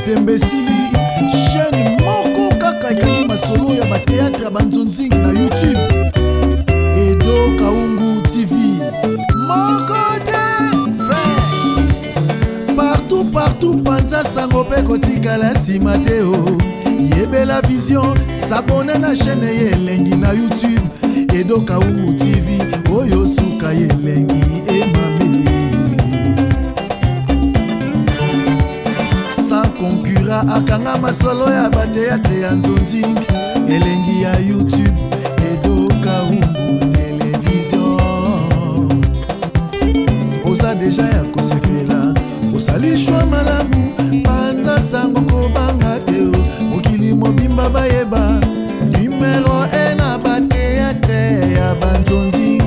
Tembesili chaîne moko kaka ekaki masolo ya bateatre ya banzonzingi na YouTube. Edo Kaungu TV moko te partout panza sango pe kotikala nsima te o. Yebela vision s'abonne na chaîne ye elengi na YouTube. Edo Kaungu TV oyo suka ye elengi emame. Concurra akanga masolo ya bateatre ya nzonzing elengi ya YouTube. Edo Kaungu Télévision oza deja ya kosepela osali shwa malamu panza sango kobanga te mokili mobimba bayeba numero 1 na bateatre ya banzonzing.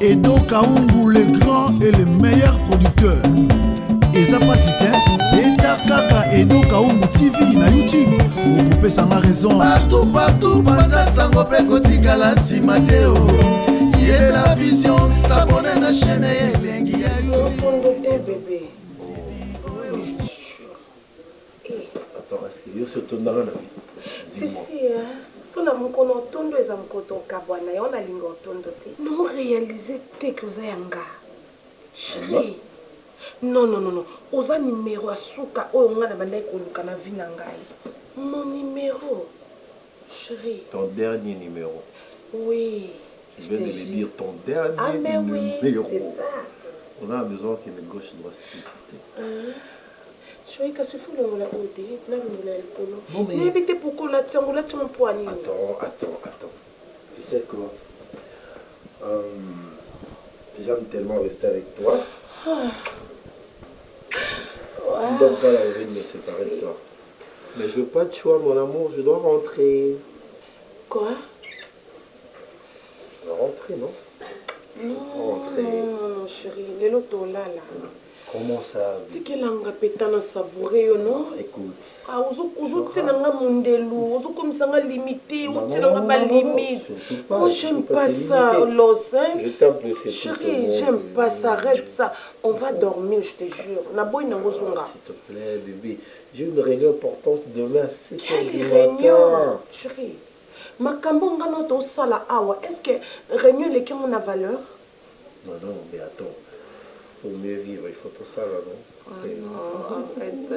Edo Kaungu le grand et le meilleur producteur. Eza pasite kaka Edo Kaungu TV na YouTube okopesa nga raison partout panza sango pe kotikala nsima te o. Ye la vision s'abonne na chaîne elengi ya YouTube. Attends, est-ce que yo se tondara na si sola mokono otondo eza mokoto kabwana yo na linga otondo te no réaliser te que oza yanga chérie. Non, oza numéro à souka oyo nga na bandai koluka na vie na ngai. Mon numéro chérie. Ton dernier numéro. Oui. Je viens de me dire ton dernier numéro. Ah mais oui, c'est ça. On a besoin que mes gauches doivent se chérie, qu'est-ce que tu fais là côté? Là le polo. Non mais évitez pourquoi là tiens mon poignet. Attends. Tu sais quoi? J'aime tellement rester avec toi. Je ne donne pas la envie de me séparer de toi. Mais je veux pas de choix, mon amour, je dois rentrer. Quoi? Je dois rentrer, non? Non, chérie, les lotos là. Comment ça? Tu sais que l'anga pétana savouré, non? Écoute. Ah, tu n'as mondelo, comme ça limité, tu n'as pas limite. Moi, j'aime pas ça, l'os. Je t'aime plus que chérie, j'aime pas ça, arrête ça. On va dormir, je te jure. S'il te plaît, bébé. J'ai une réunion importante demain. Quelle réunion? Chérie, ma cambonga notre sala awa. Est-ce que réunion les qui ont la valeur? Non, mais attends. Pour mieux vivre, il faut tout ça là, non? Arrête ça,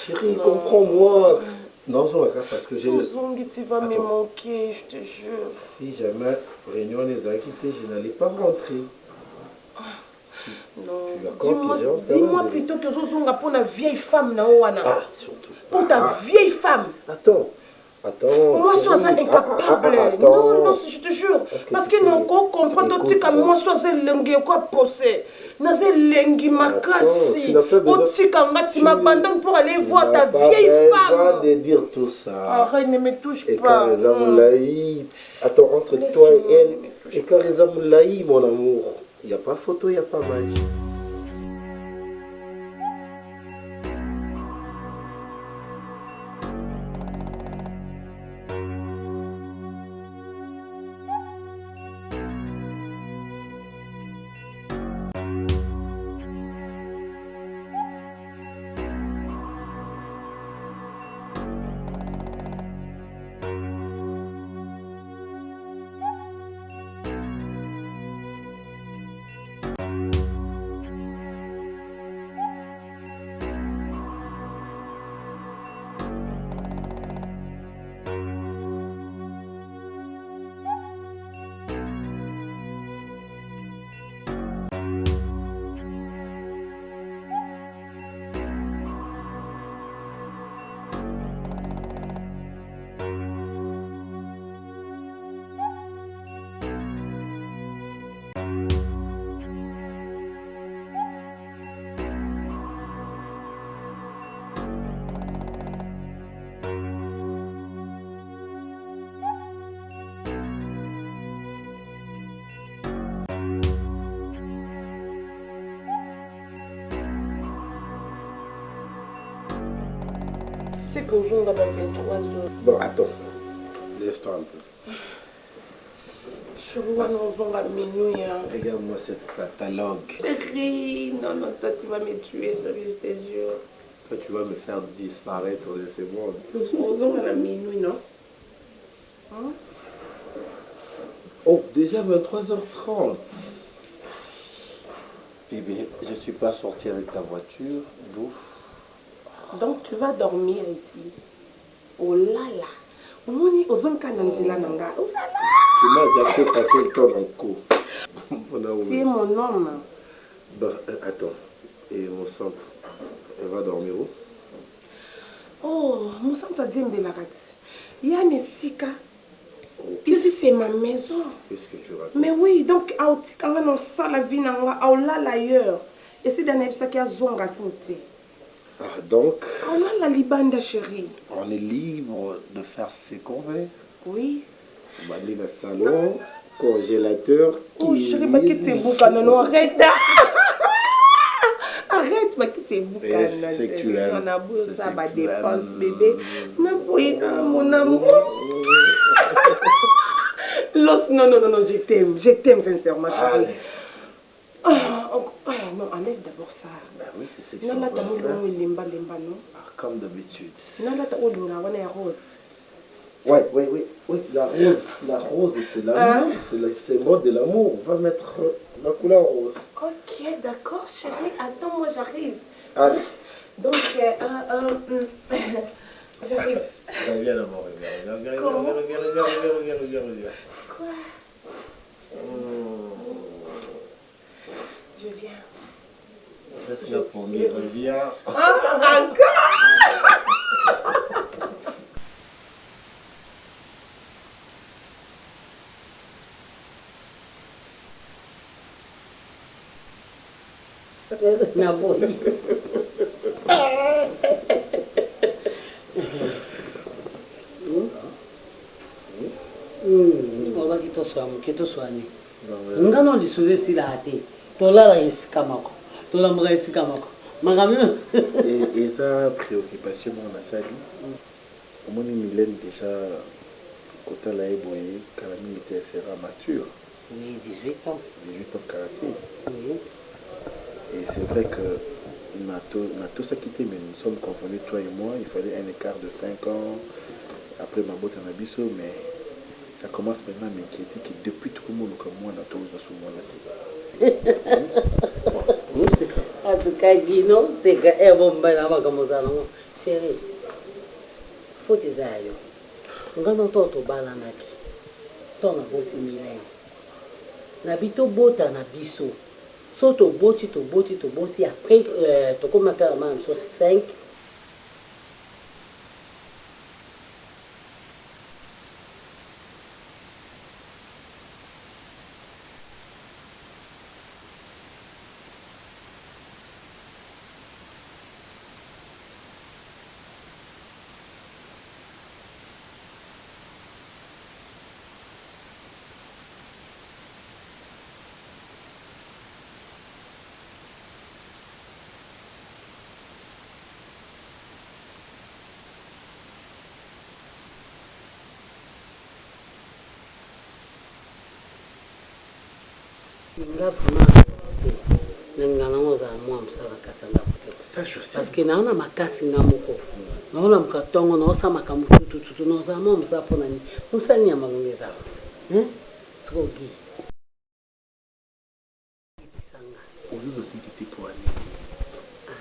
chérie, comprends-moi. Non, parce que j'ai... tu vas me manquer, je te jure. Si jamais réunion les a quittés, je n'allais pas rentrer. Non, dis-moi plutôt que Zozonga pour la vieille femme na Oana. Ah, surtout. Pour ta vieille femme. Attends. Moi, je suis incapable. Non, je te jure. Parce que non, on comprend tout ce que moi, je suis lengi quoi poser. Naze lengi makasi. Tu m'abandonnes pour aller voir ta vieille femme. De dire tout ça. Arrête, ne me touche pas. Et pas. Attends, entre toi et elle. Et Kareza Moulaï, mon amour. Il n'y a pas photo, il n'y a pas match. C'est que vous avez 23 heures. Bon, attends. Laisse-toi un peu. Regarde-moi cette catalogue. Chérie, non, non, toi tu vas me tuer, chérie, je te jure. Toi, tu vas me faire disparaître de ce monde. On a minuit, non? Hein? Oh, déjà 23h30. Bébé, je ne suis pas sorti avec ta voiture, d'où? Donc tu vas dormir ici. Oh là là. Tu m'as déjà fait passer le temps en cours. Tu es mon homme. Bon, attends. Et mon sang, elle va dormir où? Oh, mon sang t'a dit il y a une sika. Ici c'est ma maison. Qu'est-ce que tu racontes? Mais oui, donc quand on sent la vie, on l'a ailleurs. Et c'est dans les qui a zonga tout. Ah, donc, On a la libanda chérie. on est libre de faire ce qu'on veut. Oui. On va aller dans le salon, congélateur. Oh chérie, bah qui t'es boucan, non, arrête. Arrête, bah qui t'es boucan. C'est que tu aimes. On a beau ça, ma dépense, bébé. Mon amour. Non, non, non, je t'aime sincèrement, chérie. Non, enlève d'abord ça. Ben oui, c'est ce que Non, là, t'as limba, non? comme d'habitude. Non, là, t'as rose. Ouais, la rose, c'est l'amour, c'est le mode de l'amour. On va mettre la couleur rose. Ok, d'accord, chérie. Attends, moi, j'arrive. Allez. Donc, j'arrive. Viens d'abord, regarde. Quoi? Je viens. Reste là pour lui, reviens. Ah, encore? Na boy. Oba kitoswani. Ngano lisuze silate. Tolala esika mako. Tolambra esika mako. Makamino. Et ça, préoccupation, on a sali. Au moins, Mylène déjà, quand elle a éboyé, quand elle sera mature. Oui, 18 ans. 18 ans karaté. Oui. Et c'est vrai que on a tous quitté, mais nous sommes confondus, toi et moi. Il fallait un écart de 5 ans. Après ma botte en abisso, mais ça commence maintenant à m'inquiéter que depuis tout le monde, comme moi, on a tous sous moi là. Bon, nous c'est quand. En tout cas, Guino, c'est que elle va me faire comme ça. Chérie, faut que tu ailles. Ngano toto balanaki. Tona boti milene. Na bito bota na biso. So to boti. Après, tu commences à manger 5. Ça, je sais. Parce que naona makasi ngamoko. Naona mkatongo naosa makamutu tutu naosa mo msapo nani. Musani ya malungeza. Sikogi. Aujourd'hui aussi, tu t'es toi.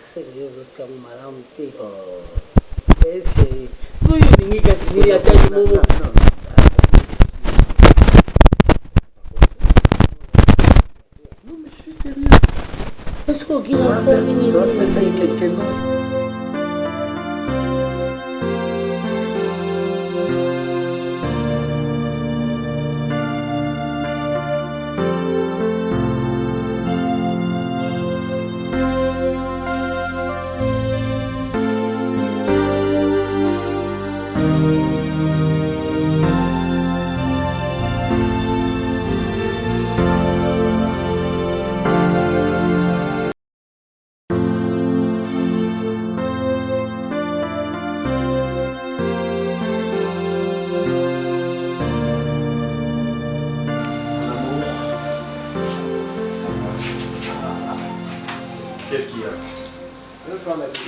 C'est que je suis en malamu te. C'est pour you bingi kasi ya taji momo. Non, mais je suis sérieux. Est-ce que Ça va faire quelqu'un d'autre.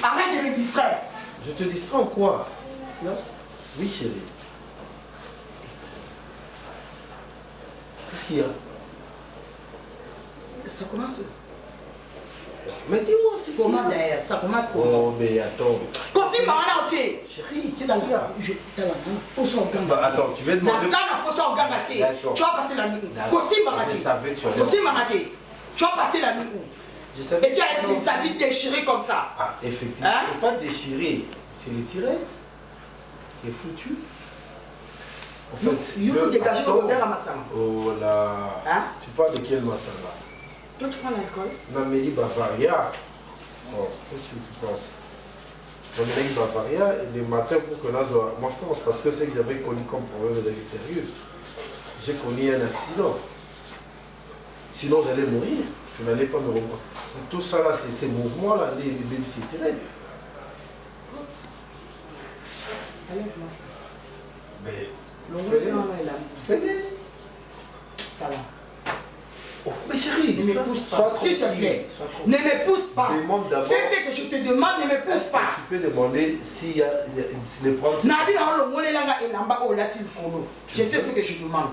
Arrête de me distraire. Je te distrais en quoi? Noce? Oui, chérie. Qu'est-ce qu'il y a? Ça commence. Mais dis-moi, c'est Comment d'ailleurs? Ça commence comment? Oh, mais attends. Costume, là, ok. Chérie, qu'est-ce qu'il y a? Bah, attends, tu viens de demander. Tu vas passer la nuit. Costume, Je savais que tu allais. Costume, tu vas passer la nuit. Je savais. Et tu as des habits déchirés comme ça. Ah, effectivement. Hein? C'est pas déchiré, c'est les tirettes qui est foutu. En fait, Il faut dégager le modèle à Massama. Oh là. Hein? Tu parles de quel Massama? Toi, tu prends l'alcool? Namélie Bavaria. Oh, qu'est-ce que tu penses? Namélie Bavaria, le matin pour que ma France, parce que c'est que j'avais connu comme problème de l'extérieur. J'ai connu un accident. Sinon, j'allais mourir. Je n'allais pas me revoir. Tout ça là, ces mouvements-là, les bébés s'y tiraient. Allez-moi ça. Mais fais-les. Oh, mais chérie, ne me pousse pas, s'il te plaît. Ne me pousse pas. C'est ce que je te demande, ne me pousse pas. Tu peux demander s'il y a les problèmes. Je sais ce que je demande.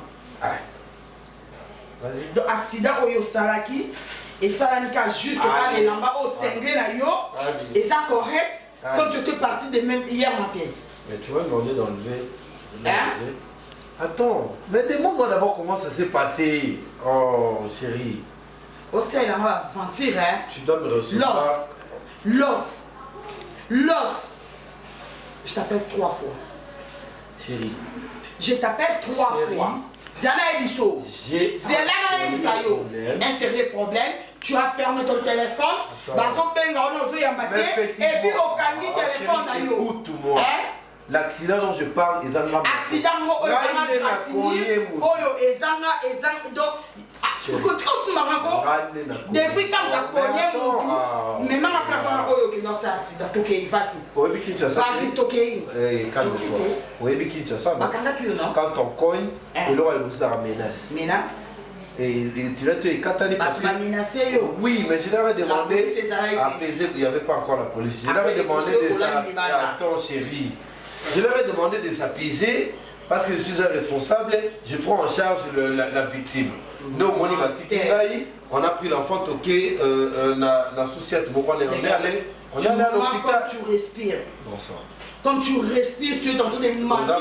Vas-y. Donc, accident au Salaki, et Salanika juste quand les lambas au cinglé là yo, et ça correct, comme tu étais parti de même hier matin. Mais tu vas demander d'enlever. Hein? Attends, mais demande-moi d'abord comment ça s'est passé. Oh, chérie. Au sein, il va mentir, hein? Tu dois me recevoir. L'os. Je t'appelle 3 fois. Chérie. Je t'appelle 3 fois. Zana Ebiso. Un sérieux problème. Tu as fermé ton téléphone. Et puis au candy téléphone. Écoute-moi. L'accident dont je parle, ils ont accident depuis quand tu as cogné mon mais ma place qui dans cet accident, quand on cogne, il aura le menace. Et tu l'as tué, oui, mais je leur ai demandé apaiser, il n'y avait pas encore la police. Je leur ai demandé de s'apaiser. Attends, chérie. Je leur ai demandé de s'apaiser parce que je suis un responsable, je prends en charge la victime. Nous, on a pris l'enfant toqué, on a associé on est allé à l'hôpital. Tu respires. Bonsoir. Comme tu respires, tu es en train de mentir.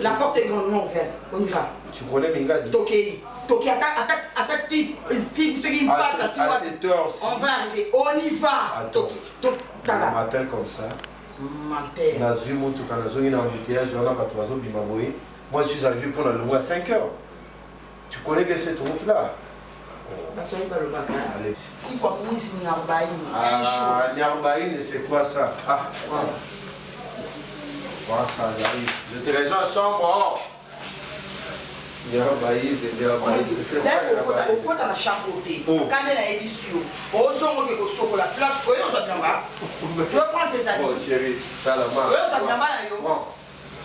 La porte est grandement ouverte. On y va. Tu connais Mingadi? Toqué, attaque type, ce qui me passe à cette heure. On va arriver, on y va. Toqué, le matin comme ça. Moi je suis arrivé pour la longue à 5 heures. Tu connais bien cette route là? Si quoi pour ici Niarbaï, Niarbaï, c'est quoi ça? Ah, voilà, ça j'arrive. Je te rejoins en chambre. Niarbaï, c'est Niarbaï. C'est quoi au côté de la chambre côté. Quand elle a édition, au son que la place, tu vas prendre tes amis. Oh chérie, t'as la main.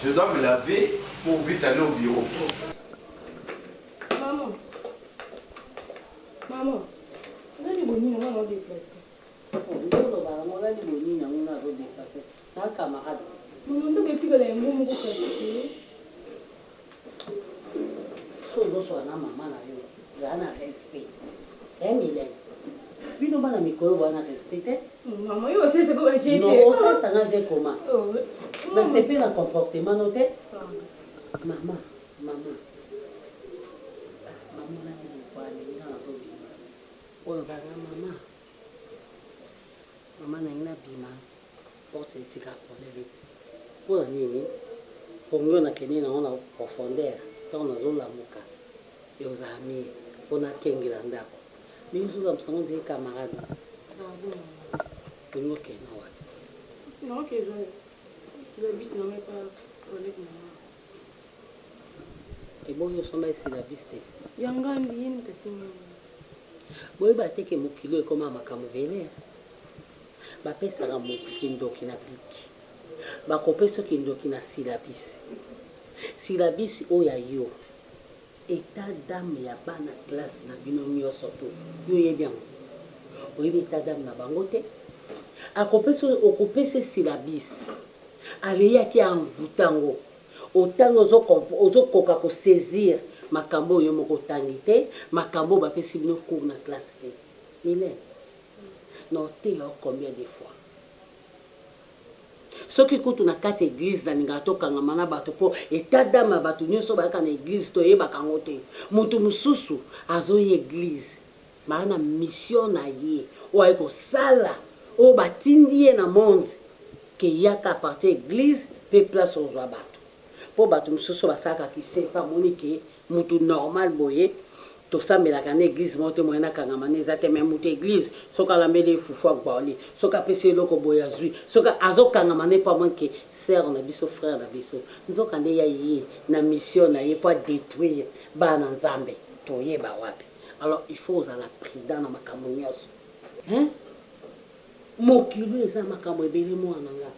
Je dois me laver pour vite aller au bureau. Maman, on a des bonnes on va déplacer. On a des bonnes on va déplacer. Un camarade. Maman, tu veux que les mots me fassent. Soit maman na yo, zana respect. Mylène. Puis nous bana mikolo wana respecter. Maman, yo c'est ce que j'ai dit. Non, ça n'a j'ai comment. Mais c'est plus le comportement noté. Maman. Maman na ni kwa ni na so bima. Oyo bana mama. Mama na ina bima. Porte tika polele. Pour nini? Pongo na keni na ona profondeur. Tant na zo la muka. Yo zami. Ona kengila ndako. Mais nous sommes sans des camarades. Nous ok na wa. Non ok si la bus n'en met pas avec maman. Et bon yo somba si la biste. Yanga ndini tasima. Boy ba teke mukilo comme makamu vele. Ba pesa ga mukindo kina pliki. Ba kopeso kindo kina syllabis. Syllabis oya yo. État d'âme ya bana classe na bino nyoso to. Yo ye bien. oyebi tadam na bango te okopesa syllabis aleyaki envoûte yango otango ozokoka kosaisir makambo oyo moko otangi te makambo oyo bapesi bino cours na classe te mile na otela combien de fois soki kutu na kati église nalingaka tokangama na bato mpo etadama bato nyonso bayaka na église toyebaka yango te moto mosusu azoya église baa na mission na ye oyo aye kosala oyo batindi ye na monde ke yaka aparte église mpe place ozwa bato mpo bato mosusu basalaka kisefa moni ke motu normal boye tosambelaka na église moko te moye nakangama na eza te me moto église soki alambeli efufu agbali soki apesi eloko boye azwi soki azokangama ne mpo monke sere na biso frère na biso nzoka nde ya ye na mission na ye mpo adétruire bana nzambe toyeba wapi alors il faut ozala prudent na makambo nyonso mokilo eza makambo ebele mwana nga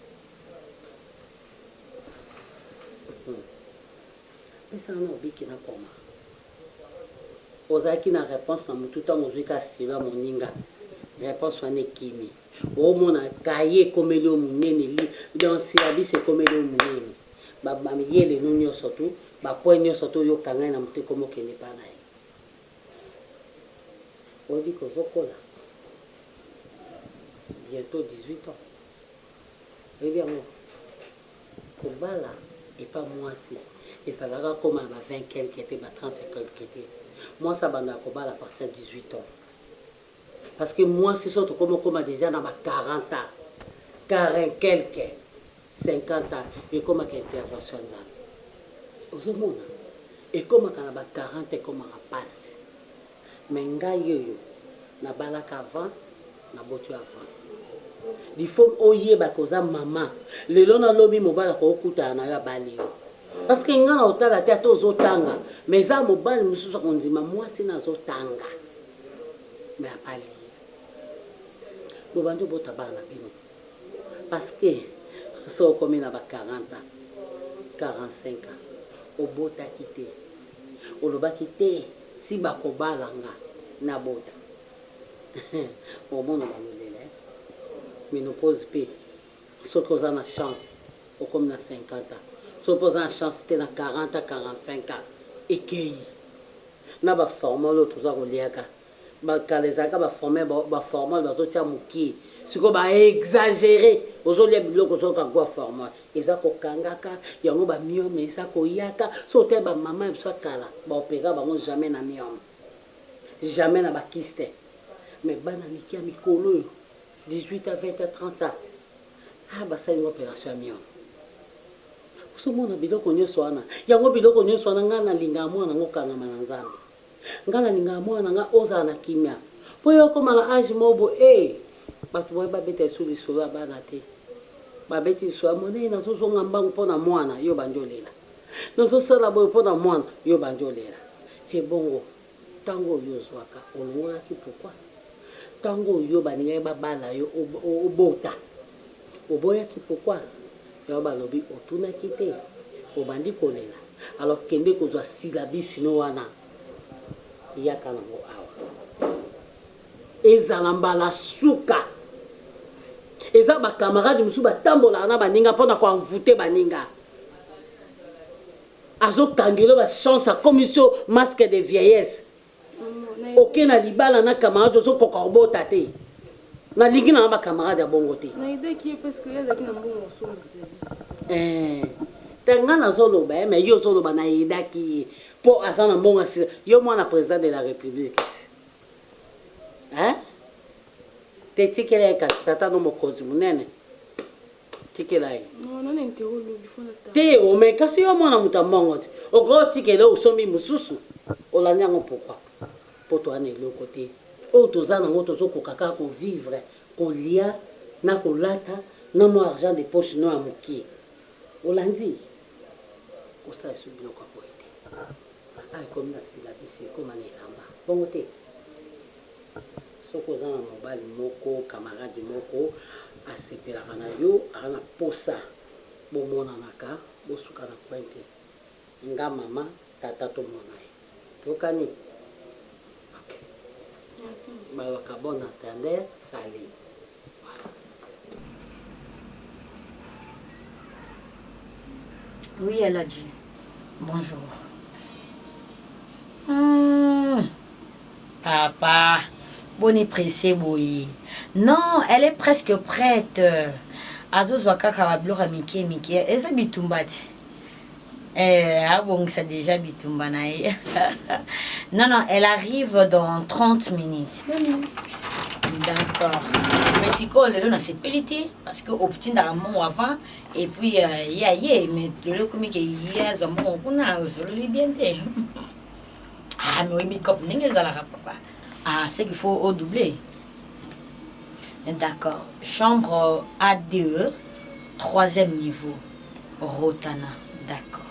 pesana na obiki na koma ozalaki na réponse na motu ntango ozwi kasila moninga réponse wana ekimi omona kaye ekomeli o monene donc syllabis ekomeli o monene bamiyele no nyonso tu bapoint nyonso to oyoka ngai na motu ekoma okende mpa na ye oyebi kozokola bientôt 18 ans oyebi yango kobala epa mwasi ezalaka koma ba 20 quelque te ba 30 quelque te mwasi abandaka kobala à partir de 18 ans parce que mwasi so tokoma déjà na ba 40 ans 40 quelque 50 ans ekomaka intervention nzambe ozomona ekomaka na ba 40 ekomaka pasi me ngai oyo nabalaka avant naboti avant lifo oyeba koza mama lelo nalobi mobala kokutana na yo abali yo parce que nga na otala te ata ozotanga mais eza mobali mosusu akondima mwasi nazotanga me abali bobandi obota bana na bino parce que so okomi na ba 40 ans 45 ans obotaki te olobaki te si bakobalanga na bota omona balolela ménopause mpe soki oza na chance okomi na 50 ans soki oza na chance te na 40 ans 45 ans ekei na baformale oyo toza koliaka bakala ezalaka baformale bazotia mokie sikoyo baexagere ozolia biloko ozokangwa formal eza kokangaka yango bamiome eza koyaka so te bamama ya biso akala baopera bango jamais na miome jamais na bakisi te mais bana miki ya mikolo oyo 18 à 20 à 30 ans basalinga opération ya miome osomona biloko nyonso wana yango biloko nyonso wana ngai nalingaka mwana nango okangama na nzambe ngai nalingaka mwana ngai ozala na kimia mpo yo okomaka age mobo bato boye babeta esu lisolo ya bana te babeti lisolo ya monene nazozonga mbangu mpo na mwana yo bandi olela nazosala boye mpo na mwana yo bandi olela ebongo ntango oyo ozwaka olongolaki pourkui ntango oyo balingaki babala yo obota oboyaki pourkui yo balobi otunaki te obandi kolela alors kende kozwa syllabis no wana yaka nango awa ezala mbala suka eza bakamarade mosusu batambolaka na baninga mpona koanvute baninga azokangela bachance akomiso masque de vieillesse oke na libala na camarade ozokoka obota te nalingi na bakamarade ya bongo te tenga nazoloba me yo ozoloba nayedaki ye mpo aza na mbongo asila yo mwana président de la république te tikela ye kasi tata no mokonzi monene tikela ye te ome kasi yo mwana moto mbongo te okoki otikela osombi mosusu olandi yango pourkui mpo towana eloko te oyo toza nango tozokoka kaka kovivre kolia na kolata na mwa argent de poche no ya mokie olandi osala esu biloko ya boye te ekomi na silabisi ekoma na elamba bongo te soki oza na mobali moko camarade moko asepelaka na yo aka na posa bomonanaka bosuka na pointe nga mama tata tomona ye tokani Bon entendeur, salé. Oui, elle a dit. Bonjour. Papa, bonne pressé, boy. Non, elle est presque prête. Azozo kaka blora Mickey. Elle est bitumbati. Ah bon, c'est déjà bitumba naïe. Non, elle arrive dans 30 minutes. D'accord. Mais si quoi, le n'a sécurité parce que obtient un moment avant et puis mais le comme qu'il y a un moment on a solo bien. Ah mais oui, mais comme n'est-ce papa. Ah, c'est qu'il faut au doubler. D'accord. Chambre A2, 3e niveau, Rotana. D'accord.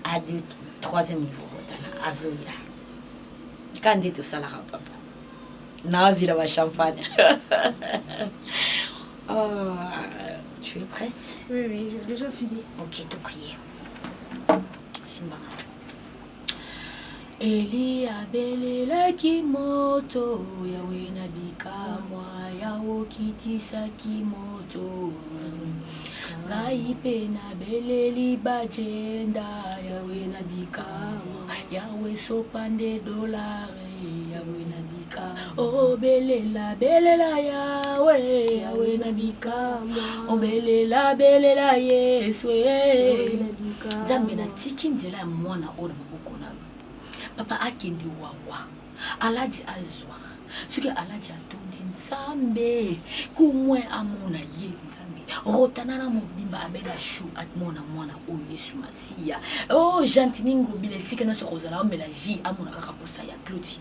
A2, 3e niveau, Rotana, Azoya. Quand dit tout ça, la papa. Non, il a champagne. Oh, tu es prête? Oui, j'ai déjà fini. Ok, tout prier. Simba. Eli abelela kimoto yawe nabikamwa yawo kitisa kimoto ngai pe nabeleli bajenda yawe nabikamwa yawe sopande dolare yawe nabika o belela yawe nabikamwa o belela Yesu nzambe na tiki nzela mwana ona maboko. Papa akindi wawa alaji azwa suke alaji atondi nzambe kumwe amona ye nzambe rotana na mobimba abeda shu atmona mwana o Yesu Masia oh jantiningo bile sike na sokozala omela ji amona kaka posa ya gloti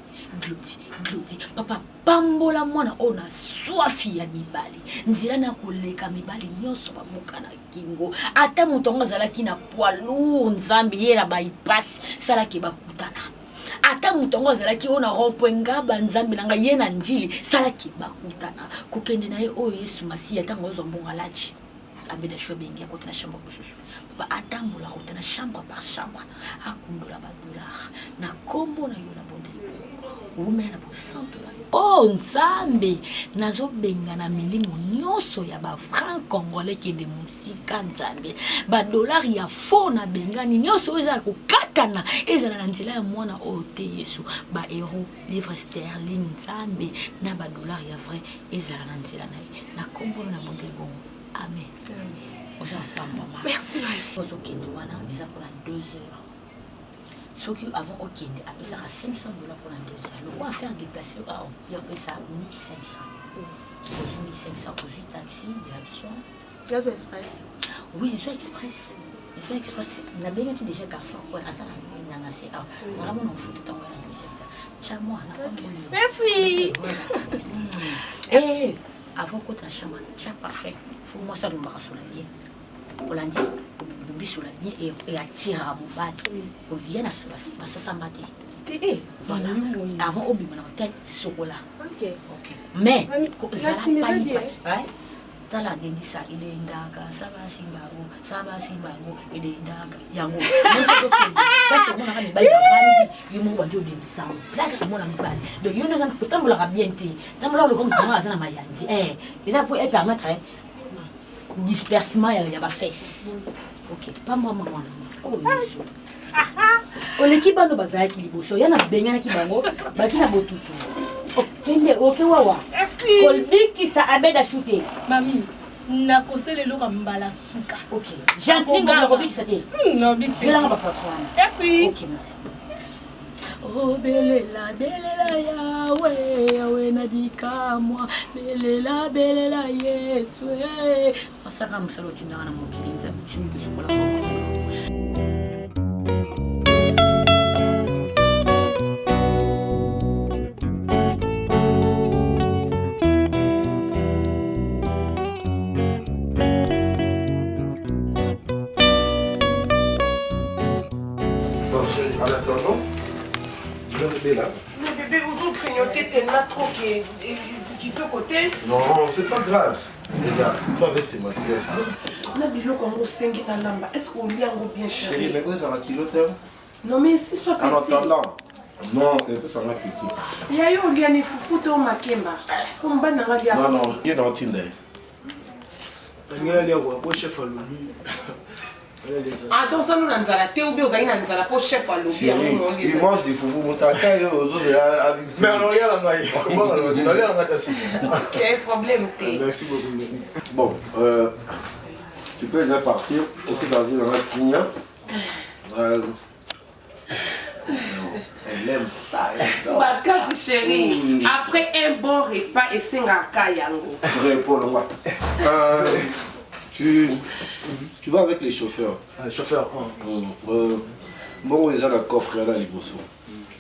papa pambola mwana ona swafi ya mibali nzila na koleka mibali nyoso babuka na kingo ata mutonga zala kina poids lourd nzambe ye na bypass sala ke bakutana ata mutongo zalaki ona rompoenga banzambe nanga ye na njili salaki bakutana kokende na ye o Yesu Masia tango zombonga lachi abeda shwa bengi ya kokina chambre kususu papa atambola kotana chambre par chambre akundola ba dollar na kombo na yo na bondeli umena po santo la oh nzambe nazo benga na milimo nyoso ya ba franc congolais kende musika nzambe ba dollar ya fo na bengani nyoso eza kokatana ezala na nzela ya mwana o te Yesu ba euro livre sterling nzambe na ba dollar ya vrai ezala na nzela na ye na kombo na bondeli bon amen. Merci Marie. Ozo kende wana eza pour 2 heures. Ce qui avant au Kenya, après ça à $500 pour la 2 heures. Le roi a fait un déplacement, il a payé ça à 1500. 1500 pour 8 taxis, direction. Gazo Express. Oui, ils sont express. Ils sont express. Il y a bien qui déjà garçon. Ouais, à ça, il y a un assez. Vraiment, on fout tout en haut. Tiens, moi, on a pas de merci. Et avant que tu aies la chambre, tiens, parfait. Faut moi ça, nous marchons bien. On l'a dit. Sur la bien et attire à mon bas pour dire à ça ça voilà avant au bimana hôtel sokola ok mais ça la pas ça la deni ça il est ndaga ça va simbango il est ndaga yango parce que mon ami bali bandi yo mo wanjo de bisamo place mon ami bali donc yo na potambola bien té tambola le comme dans ça na mayandi et ça pour permettre dispersement il y a ba fesse. Ok, pas moi, maman. Oh, Yesu. Oh, l'équipe bando bazaki liboso. Yana bengana kibango, bakina botutu. Ok, wawa. Kolbiki sa abeda shooter. Mami, na kosele lo mbala suka. Ok. Gentil ngam robiki sate. Non, big c'est. Bela ba patron. Merci. Ok, merci. Oh belela yawe nabika moi belela Yesu osaka musaloti ndana mukilinza chimi kusukola Là. Le bébé, vous ont grignoté tellement trop qui peut côté. Non, c'est pas grave. Regarde, toi avec tes maquillages. Na bilo comme au 5 dans l'amba. Est-ce qu'on lit en bien cher? Chérie, mais où est-ce que tu non, mais si soit petit. En attendant, Non, ça m'a piqué. Il y a eu un lien de foufou dans ma kemba. Comme ban n'a pas Non, non, il est dans Tinder. Il y a un chef à l'oubli. Attends, ça nous n'anzala. T'es oublié aux aïe n'anzala pour chef à l'oubli. Il mange des foufous, mon tata, aux autres, mais on regarde la maille. Comment on regarde la maille? Ok, problème t'es. Merci beaucoup. Bon, tu peux déjà partir. Ok, dans la Kenya. Elle aime ça. Bakati chérie, après un bon repas et c'est un kayango. Réponds-moi. Tu vas avec les chauffeurs. Chauffeur. Bon, ils ont un coffre là, les bossons.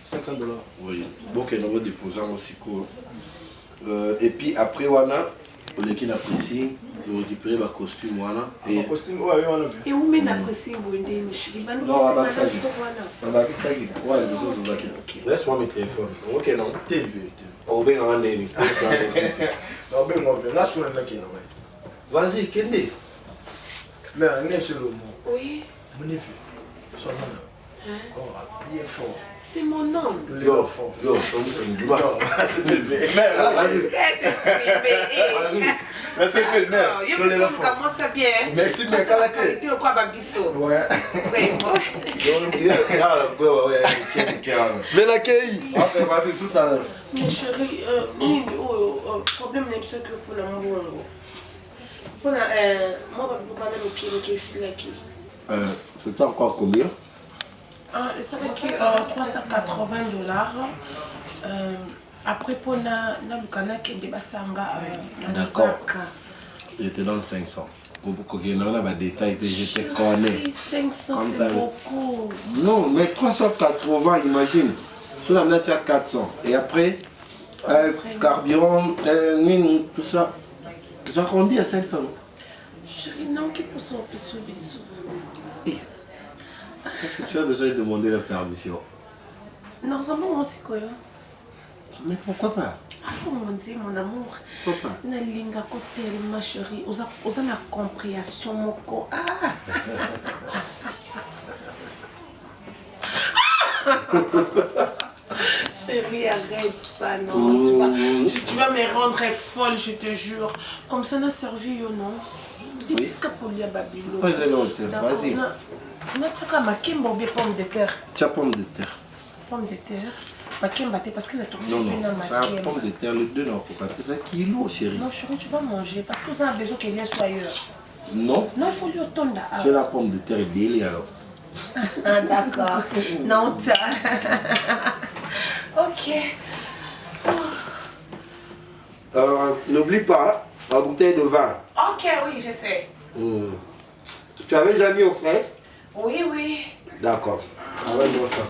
$500. Oui. Donc, on va déposer aussi quoi. Et puis après, Wana, pour les qui apprécient, de récupérer le costume Wana. Et costume, ouais, on a vu. Et où mène apprécier Bondé, le chéri? Non, on va faire ça. On va faire ça. Ouais, les autres, on va faire. Laisse-moi mes téléphones. Ok, non. TV. On va en aller. Non, mais on va là sur le lac. Vas-y, Kende. Mais on est chez le mot. Oui. Mon neveu, 60 ans. Oh, bien fort. C'est mon nom. Yo, c'est une douleur. C'est bébé. Mais c'est que le maire. Comment ça bien? Merci, mais quand la tête. Tu le crois, Babiso? Ouais. Oui, moi. Mais l'accueil. Ok, vas-y, tout à l'heure. Mais chérie, problème n'est pas que pour la mbongo. Pour la, moi, je vais vous parler de qui C'était encore combien? Ça va être $380. Après, pour la Lukana qui est dépassé en D'accord. Je te donne 500. Pour que nous avons des détails, je te connais. 500, c'est beaucoup. Non, mais 380, imagine. Sur la minute, il y a 400. Et après, carburant, tout ça. J'arrondis à 500. Chérie, non, qui pour son bisou. Est-ce que tu as besoin de demander la permission? Non, ça m'a aussi quoi. Mais pourquoi pas? Oh mon Dieu, mon amour. Pourquoi? Na linga côté ma chérie, osa la compréhension moko. Chérie, arrête ça, non. Tu vas me rendre folle, je te jure. Comme ça, n'a servi, non? Oui. Vas-y. Nataka makemba ou bien pomme de terre? Tu as pomme de terre. Pomme de terre? Makemba, parce que la tournée Non, est ça a pomme de terre, le 2 non, faut pas. C'est un kilo, chérie. Non, chérie, tu vas manger parce que vous avez besoin qu'elle soit ailleurs. Non. Non, il faut lui autant d'art. C'est la pomme de terre belle alors. Ah, d'accord. Non, tu ok. N'oublie pas la bouteille de vin. Ok, oui, je sais. Tu avais déjà mis au frais? Oui, oui. D'accord. Envoie-moi ça.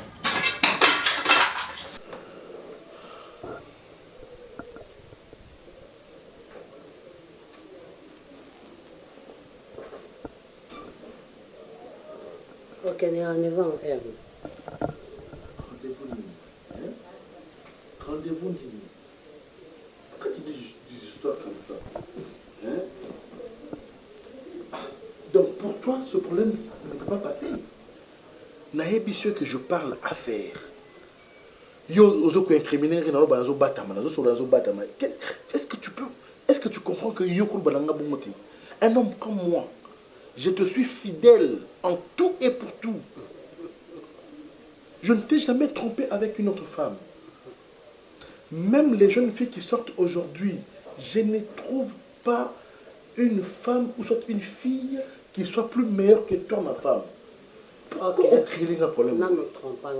Ok, on est en avant, Hervé. Rendez-vous Nini. Rendez-vous Nini. Pourquoi tu dis des histoires comme ça? Donc pour toi, ce problème ne peut pas passer. Naïbi sûr que je parle affaire. Est-ce que tu comprends que un homme comme moi, je te suis fidèle en tout et pour tout. Je ne t'ai jamais trompé avec une autre femme. Même les jeunes filles qui sortent aujourd'hui, je ne trouve pas une femme ou soit une fille qui soit plus meilleure que toi, ma femme. Pourquoi on crée un problème? Non, ne trompe pas.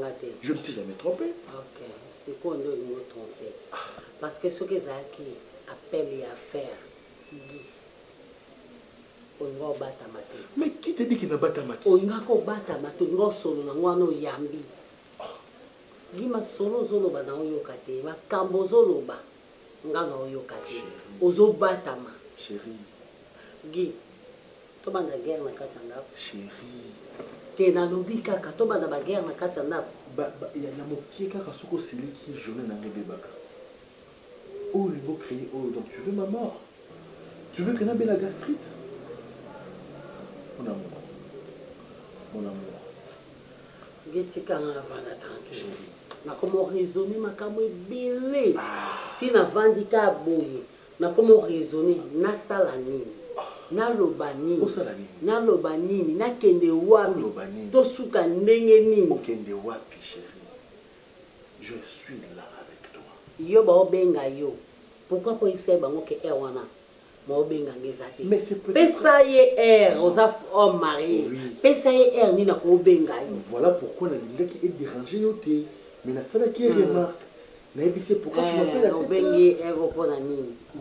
Je ne t'ai jamais trompé. Ok, c'est quoi on doit me tromper? Parce que ce que Zaki appelle et affaire, Guy, on va battre ma tête. Mais qui te dit qu'il n'a pas ta maquille? On va battre ma tête, on va solo, on va yambi. Guy ma solo zolo ba na oyokate, ma kambo zolo ba, on va na oyokate. Ozo battre ma. Chérie. Guy, tu vas na guerre na katanda. Chérie. T'es na lobby kaka, tu vas na ba guerre na katanda. Il y a mon pied kaka soko c'est lui qui journée na bébaka. Oh, le mot crié, oh, donc tu veux ma mort? Tu veux que n'a la gastrite? Mon amour. Mon amour. Guy, tu vas na tranquille. Chérie. nakoma raisonner makambo ebele ntina vandi ka boye nakoma raisonner nasala nini naloba nini nakende wapi tosuka ndenge nini okende wapi chérie, je suis là avec toi. Yo baobenga yo pourquoi po isa bango ke wana baobenga ngeza te pesa ye oza homme marié pesa ye ni na kobenga yo. Voilà pourquoi la linga qui est dérangée yo te mais na sala qui remarque na ebise pourquoi tu m'appelles à cette heure.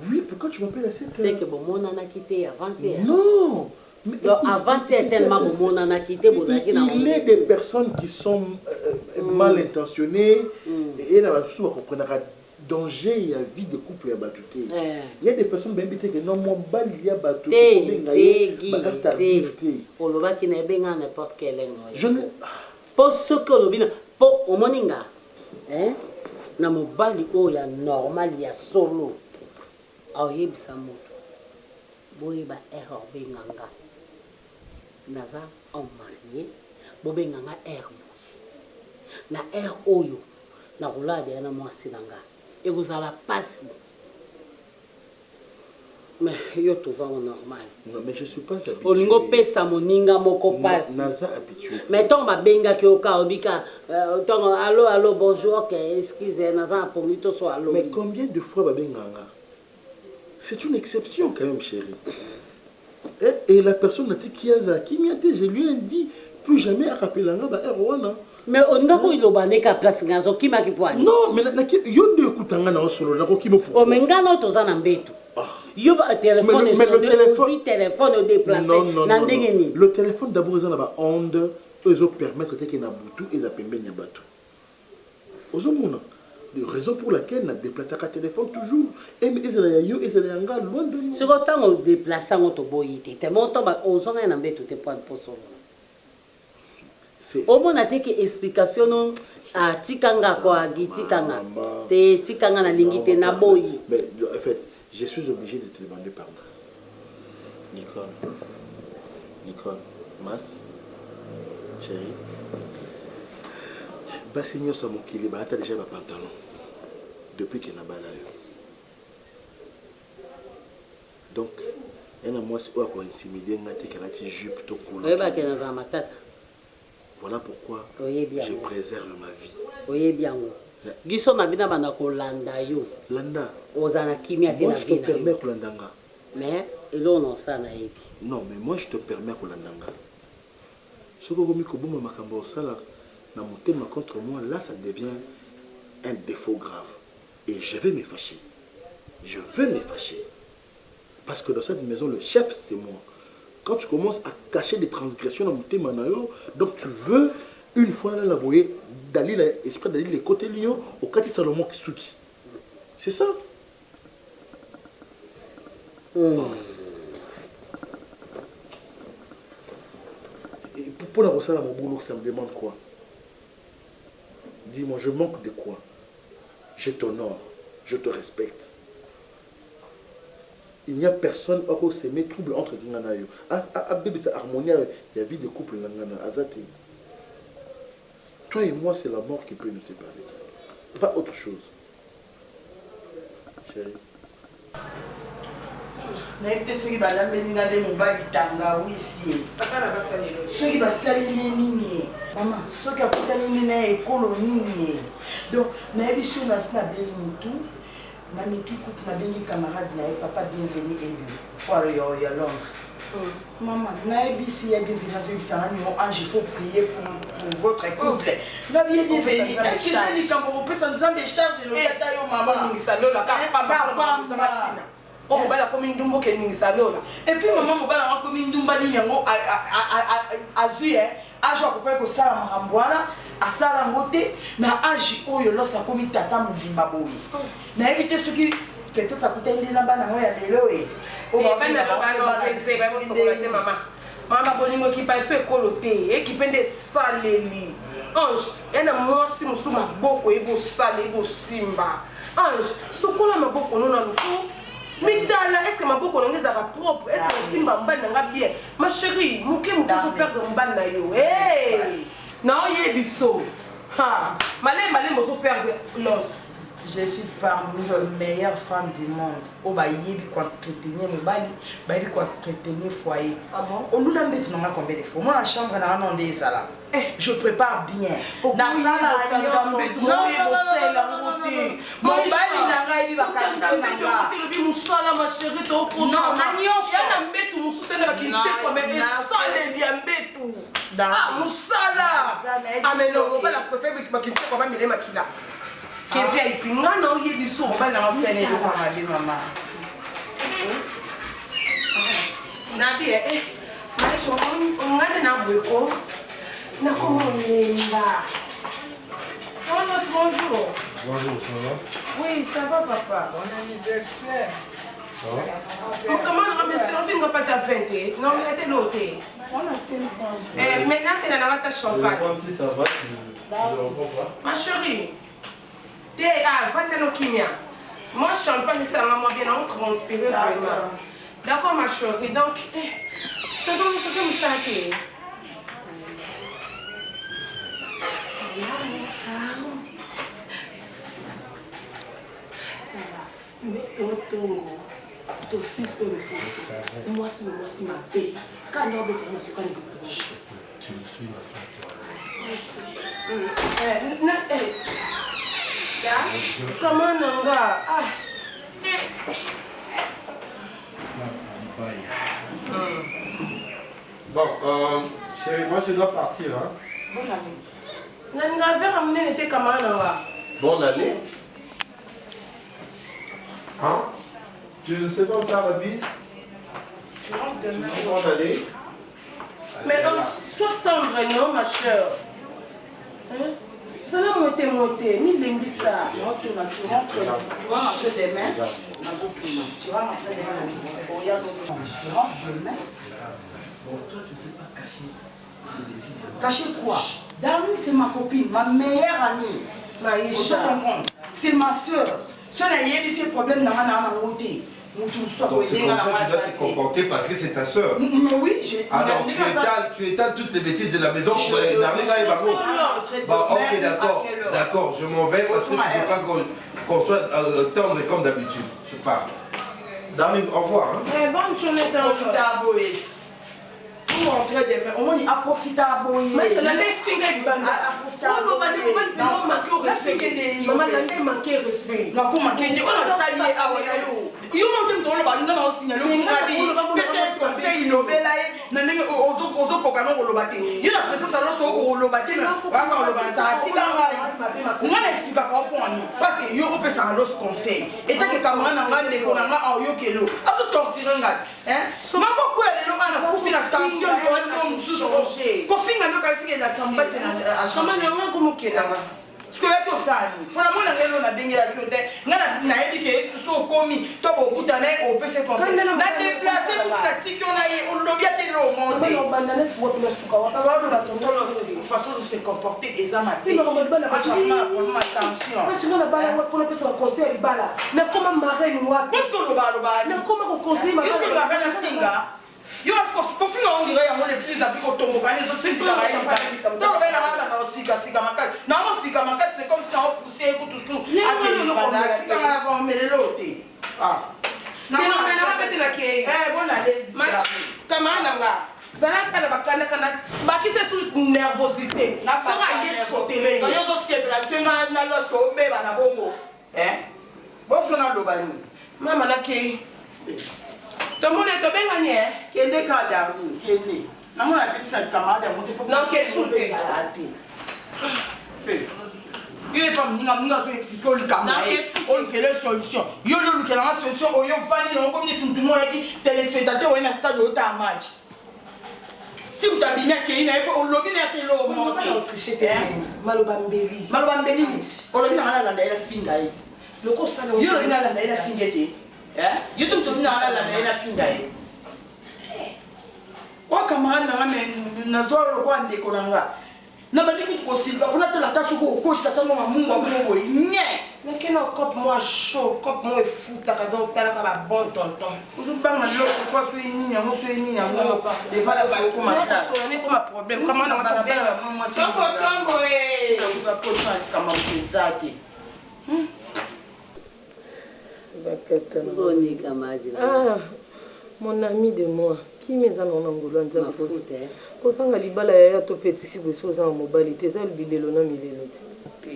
Oui, pourquoi tu m'appelles à cette heure? C'est que bon mon ana quitté avant hier. Non. Mais donc avant c'est tellement bon mon ana quitté il est des personnes qui sont mal intentionnées et là tout va comprendre danger il y a vie de couple à batouté. Il y a des personnes bien bité que non mon bal il y a batouté pour le va qui n'est bien n'importe quelle langue. Je ne pour ce que le bien pour au moninga na mobali oya normal ya solo ayebisa moto boyeba erreur benganga naza en marié bobenganga erreur na erreur oyo na rolade na mwasi nanga ekozala pasi mais yo to va normal. Non mais je suis pas habitué. Olingo pesa moninga moko pasi. Naza habitué. Mais ton ba benga ki oka obika ton allô bonjour que excusez naza pour lui to so allô. Mais combien de fois ba benganga? C'est une exception quand même chérie. Et la personne a dit qui je lui ai dit plus jamais à rappeler langa ba erwana. Mais on n'a pas eu le ka place ngazo ki maki poani. Non mais yo de kutanga na solo na ko ki mo. O menga no to za na mbeto. Yo ba téléphone le téléphone déplacé le téléphone d'abord ils ont onde ils permettre que na butu et za pembeni ya bato ozomona la raison pour laquelle na déplacer ka téléphone toujours et mais ils la yo ils la nga loin de nous c'est quand on déplace on to boyité te monto ba ozonga na mbeto te point pour solo au moins te que explication non a tikanga kwa gitikanga te tikanga na lingite na boyi. Mais en fait je suis obligé de te demander pardon. Nicole, Mas, chérie, Bassigno Samokili, tu as déjà ma pantalon depuis qu'il n'a pas là. Donc, il y a moi qui a intimidé, qui a été jupe, tout cool. Voilà pourquoi je préserve ma vie. Oui, bien. Giso na bina bana ko landa yo. Landa. Ozana kimia te na vina. Moi je te permets ko landanga. Mais elo non ça na yebi. Non, mais moi je te permets ko landanga. Soko komi ko boma makambo sala na motema contre moi, là ça devient un défaut grave et je vais me fâcher. Je vais me fâcher. Parce que dans cette maison le chef c'est moi. Quand tu commences à cacher des transgressions dans motema na yo, donc tu veux une fois là la voyer d'aller l'esprit d'aller les côtés lions au Kati Salomon Kisuki. C'est ça. Et pour la recette à mon boulot, ça me demande quoi? Dis-moi, je manque de quoi? Je t'honore, je te respecte. Il n'y a personne qui se met trouble entre Nganayo. Ah, bébé, c'est harmonie, il y a vie de couple Ngana, Azati. Toi et moi, c'est la mort qui peut nous séparer. Pas autre chose. Chérie. nayebi soki balambelinga nde mobali tanga wisi soki basaleli nini mama soki akutani nini na ekolo nini donc nayebi soki nasi nabeli mutu nameki kutu nabengi camarade na ye papa bienvenu ebi poiro ya londres. Maman, naebisi ya bienvenance yebisanga nino ange il faut prier pour votre couple. Na bien bienvenu. Est-ce que c'est ni kambo pesa nzambe charge le tata yo maman ningisa lola ka papa nzambe. Oh mobala komi ndumbo ke ningisa lola. Et puis maman mobala nga komi ndumba ni yango azu ajo akopeka kosala makambo wana asala ngo te na age oyo losa komi tata mobimba boyi. Nayebi te soki peut-être akuteli na bana ngo ya lelo e. Mama bolingo ki pa so ekolo te ekipende saleli ange yana mwasi musu maboko ebo sale ebo simba ange sokola maboko nona luku mitala est-ce que maboko nongeza ka propre est-ce que simba mbali nanga bien ma chérie muke muko perdre mbali na yo hey na oye biso Ah, malé, vous perdre l'os. Je suis parmi les meilleures femmes du monde. Oh, bah, il y a quoi entretenir mon bali, bah, il y a quoi entretenir foyer. Ah bon? On nous a mis dans combien de fois? Moi, la chambre, on a demandé ça là. Je prépare bien. Dans ça, là, il y a mon bali, il n'a il va ma chérie, ah, Moussala! Ah, mais non, on va la préférer qui va me maquiller. Qui vient et puis non, il y a des sous, on va la retenir de maman. Nabi, on a des nabouko. Na comment on est là? Bonjour. Bonjour, ça va? Oui, ça va, papa. Bon anniversaire. Ça va? Comment on va servir une pâte à 20? Non, on a été noté. On a été maintenant, tu n'as pas ta champagne. Si ça va, tu ne le reprends pas? Ma chérie, va dans le kimia. Moi, champagne, ça m'a bien transpiré vraiment. D'accord, ma chérie. Donc, tu as donné ce que vous savez. Mais au Tongo, tu aussi sur le poste. Moi, c'est ma paix. Quand on a besoin de Tu me suis, ma femme. Comment on va? Bon, chérie, moi je dois partir. Hein. Bonne année. On avait ramené l'été comment on va? Bonne année. Hein? Tu ne sais pas faire la bise? Tu rentres demain. Bonne année. Mais sois tendre, non, ma chère. Ça va monter. Ni l'embissa. Tu rentres, tu vas rentrer demain. Tu vas rentrer demain. Tu rentres demain. Bon, toi, tu ne sais pas cacher les bêtises. Cacher quoi? Darling, c'est ma copine, ma meilleure amie. Maïcha. C'est ma soeur. Si on a eu ces problèmes dans ma beauté, donc c'est comme ça que tu dois te comporter parce que c'est ta soeur. Mais oui, j'ai... Alors tu étales toutes les bêtises de la maison pour Darling et Bago. Bah ok, d'accord, je m'en vais parce que tu ne veux pas qu'on soit tendre comme d'habitude. Je pars. Darling, au revoir. Bonne journée, pour rentrer demain, on va profiter à Boye. Mais je l'ai fait banda. Maman l'a manqué respect. Non, comment manquer? On a sali à Wayo. Il y a un temps où on a signé le conseil inobela nanenge ozo kokano kolobate. Il y a la présence alors so kolobate mais va kolobate ça tika ngai. On a expliqué comment parce que yo peut ça los conseil. Et tant que camarade nanga de konanga a yo kelo. Aso tortire ngai. Hein? Comment quoi le ana kufina tension pour mususu. Kofinga ndo katika la tsambate na Chama nyanga kumukela. Ce que tu sais, pour la moindre raison, on a bien la culture. On a dit que ce commis, tu as beaucoup d'années au PC conseil. On a déplacé pour tactique, on a eu au lobby à l'eau monté. On a de façon de se comporter et ça m'a dit. Attention. Mais comment marrer nous? Qu'est-ce que le bal? Mais comment conseiller ma Qu'est-ce que la belle finga? Yo askofi on dirait on est plus appris au tombeau quand les autres c'est ça. Dans le bel arbre dans sika makati. Non sika makati c'est comme si on poussait tout tout. Akeli banda sika la forme de l'autre. Ah. Non mais na ba betela ke. Bon allez. Kama nanga. Zala kana bakana kana bakise sous nervosité. Na pas yes sauter. Quand yo zo siete la tsenga na losko mbeba na bongo. Bof na lobani. Mama na ke. Tout le monde est bien gagné. Quel est le cas d'Arni? Quel est? Non, on a dit ça, camarade, on ne peut pas. Non, quel souper? Il n'est pas venu à expliquer le camarade. On quelle est la solution? Il y a une solution. On y a une on comme tout le monde a dit, téléspectateur, on a un stade de match. Si vous avez bien qu'il y a un lobby, il y a un lobby. On va tricher. Malobambeli. Malobambeli. On a dit, on a la fin d'ailleurs. Le coup, ça il y a la fin d'ailleurs. YouTube to na la finga e kwa camarade na zoro kwa ndeko nanga na bandiki ko silva kuna to la tasu ko ko sa tango mungu mungu nye Mais quel cop moi chaud, cop moi fou, t'as donc t'as la bonne tonton. Vous pas mal l'autre quoi sur une ligne, moi sur une ligne, moi pas. Des fois la balle comme ça. On est comme un problème. Comment on va tomber moi c'est. Tombo eh. On va pas changer comment on fait ça qui. Ah, mon ami de moi, qui m'est en Angola, on a fait. Kosanga libala ya to petit si boso za mobile te za bilelo na milelo te.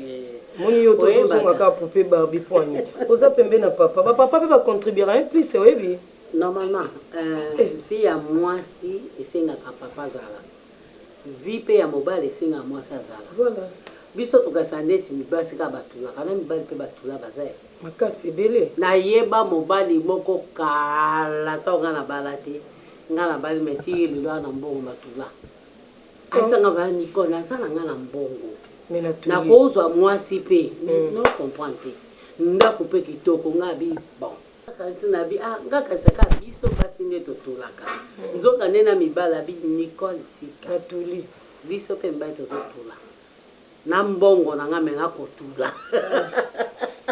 Moni yo to so ngaka poupée Barbie poigne. Oza pembe na papa. Ba papa va contribuer un plus oui. Normalement, fille à moi si et c'est na papa zala. Vie pe ya mobile et c'est na moi ça zala. Voilà. Biso to kasandeti mi basi ka batula kana mi bali pe batula bazaye. Makasi belé. Na yeba mobile moko kala to ngana balate. Ngana bali meti lilo na mbongo batula. Aisanga ba Nicolas sala ngana mbongo. Na kozwa mwasi pe non comprendre. Ndako pe kitoko ngabi bon. Kasi na bi ngaka saka biso basi nde totulaka. Nzoka nena mibala bi Nicole tika atuli. Biso pe mbai totula. Na mbongo na ngame ngakotula.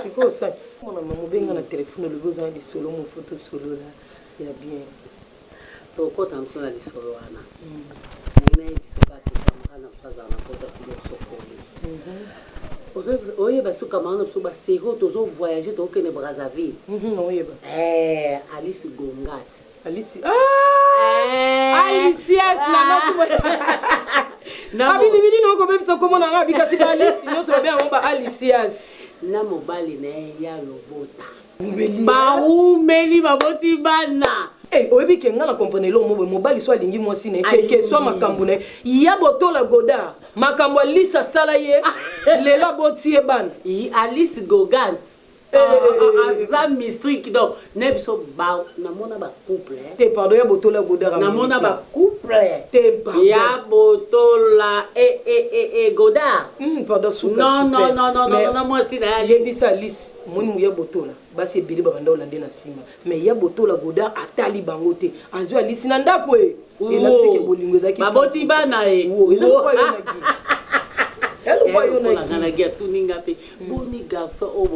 Siko sa mona mamubenga na telefone le goza di solo mon photo solo là. Ya bien. To kota msona di solo wana. Na biso ka na faza na kota ti sokoli. Oye basuka mana so ba sero tozo voyager to ke ne Brazzaville. Oyeba. Alice Gongat. Alice. Alicias na no. Na bibi no ko be so komo na ngabi kasi Alice no so be on ba Alicias. Na mobali na ya lobota. Ba umeli baboti bana. Oyebi ke ngana comprendre lo mobali so alingi mwasi ne ke so makambo ne ya botola Godard makambo Alice sala ye lela botie ban Alice Gogant azam mistrik donc ne biso ba na mona ba couple te pardon ya botola Godard na mona ba couple te pardon ya botola Godard pardon suka non mwasi na yebisa Alice moni ya botola basi ebili babanda olande na sima mais ya botola Godard atali bango te azwa Alice na ndako elatike bolingo ezaki baboti bana na gia tuninga pe boni garçon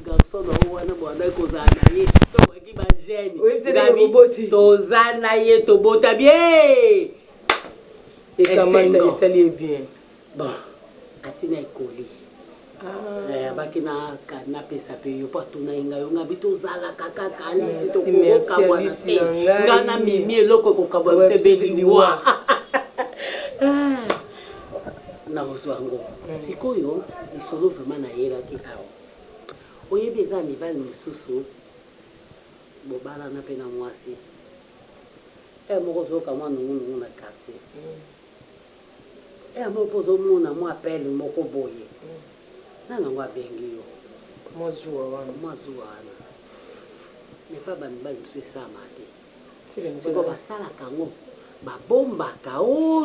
garçon na wana bwana kozana ye to baki ba jeune tozana ye to bota bien et kamata esali bien bon atina ekoli baki na pesa pe yo pa tuna inga yo ngabi tozala kaka kalisi to koka bwana pe ngana mimi eloko kokabwa se beliwa na oswango sikoyo isolo vraiment na yelaki awa oyebi eza mibali misusu bobala na pe na mwasi moko zoka mwa nungunungu na quartier moko ozomona mwa apele moko boye nanango abengi yo mwazuwa wana mepa bamibali mosu esama te siko basalaka ngo babombaka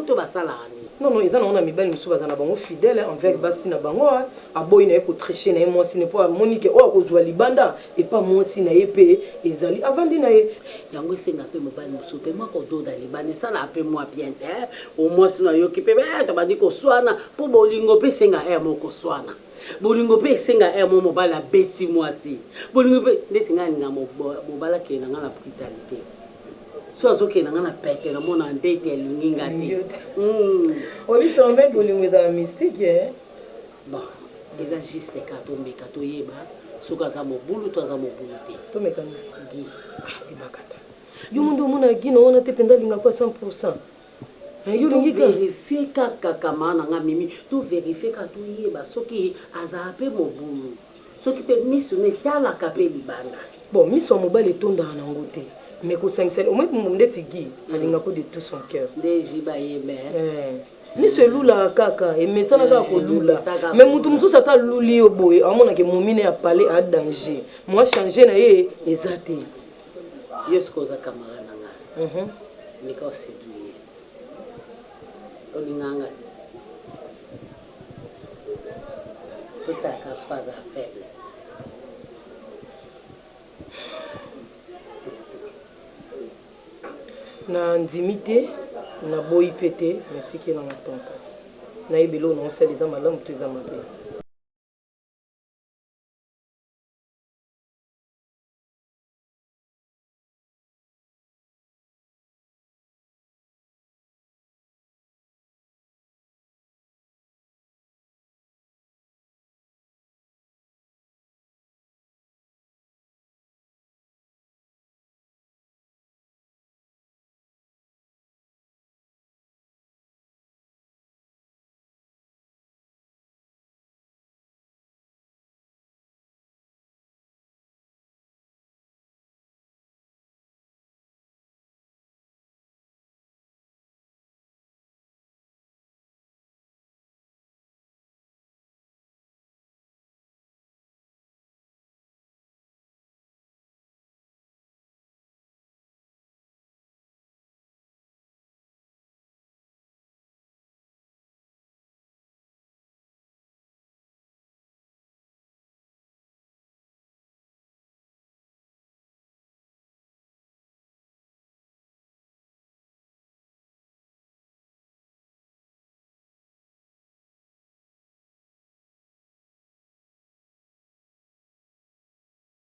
to basalaka nini non eza nango na mibali mosusu baza na bango fidèle envers basi na bango aboyi na ye kotriche na ye mwasi ne mpo amoni ke oyo akozwa libanda epa mwasi na ye mpe ezali avandi na ye yango esenga mpe mobali mosusu mpe mwa kododa libanda esalaka mpe mwa bien te omwasi na yoki mpe tobandi koswana mpo bolingo mpe esenga moko koswana bolingo mpe esenga mo mobali abeti mwasi bolingo mpe ndeti ngai alinga mobali akende na ngai na brutalité so azokende nga na pete na mona ndete alingi nga te obife bolingo ezala mystique bon eza juste ka tomeka toyeba soki aza mobulu to aza mobulu te tomekani gi bimakata yo mundu omona gi na wana te mpenza alingaka 100% verifie kaka kama na nga mimi to verifie ka toyeba soki azala mpe mobulu soki mpe miso ne etalaka mpe libanda bon miso ya mobali etondaka nango te mais ko 5 au moins ndeti gi alingaka de tout son cœur dejiba yebe miso elula kaka emesana kaka kolula mais mutu mosusu ata luli yo boye amonake momine ya pale a danger moi changer na ye eza te yo siko oza camarade na nga mika oseduye olinganga totaka soaza faible na ndimi te na boyi pe te natiki na matantasi nayebeli oyo na osala eza malamu to eza mabe